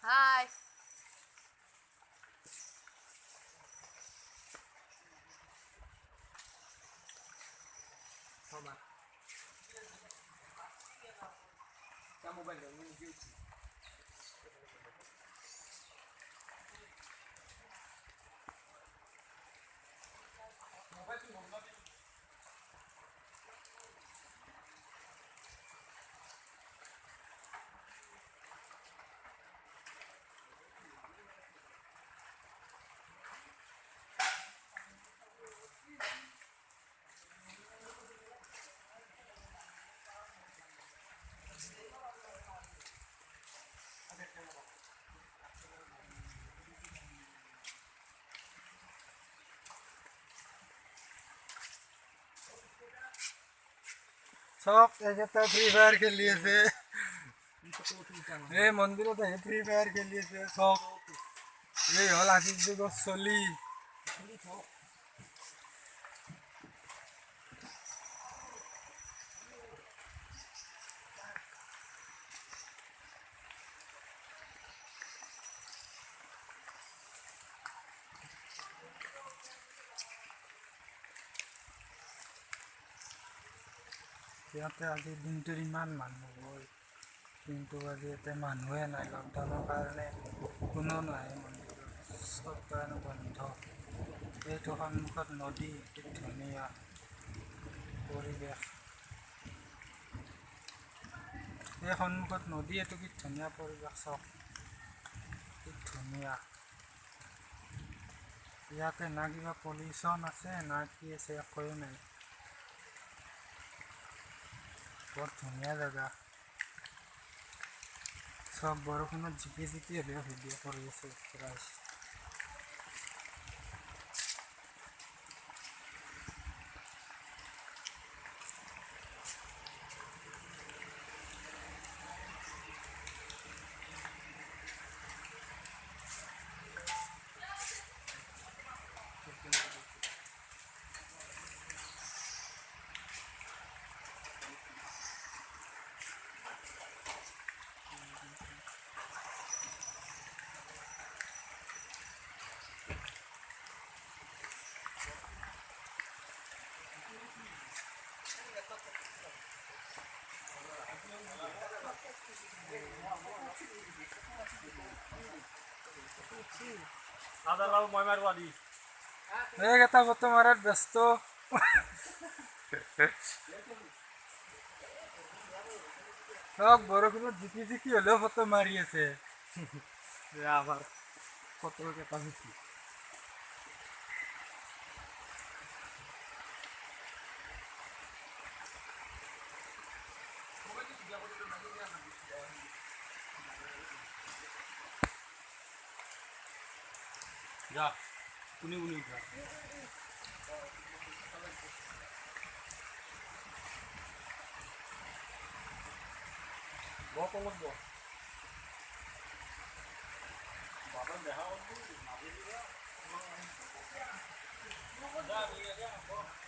Hi. Toma. क्या mobile है मुझे मोबाइल की होगा सब फ्री फायर खेली আছে এই মন্দিৰত আহি ফ্ৰী ফায়াৰ খেলি আছে চব এই হ'ল আজিৰ যুগত চলি ইয়াতে আজিৰ দিনটোৰ ইমান মানুহ হ'ল কিন্তু আজি ইয়াতে মানুহে নাই লকডাউনৰ কাৰণে কোনো নাই মন্দিৰত চব কাৰণে বন্ধ এইটো সন্মুখত নদী কি ধুনীয়া পৰিৱেশ এই সন্মুখত নদী এইটো কি ধুনীয়া পৰিৱেশ চাওক কি ধুনীয়া ইয়াতে না কিবা পলিউশ্যন আছে না কি আছে একোৱে নাই বৰ ধুনীয়া জেগা সব বৰষুণত জিপি জিপি হ'লেও ভিডিঅ' কৰি আছে ৰাইজ দাদা মই মাৰবা দি এটা ফটো মাৰাত ব্যস্ত সব বৰষুণত জিকি জিকি হ'লেও ফটো মাৰি আছে আবার কত কেটা হইছি যা উনি উনি উঠা बहुत अलग बहुत बाबा देखा और भी ना भी दिया जा भी है क्या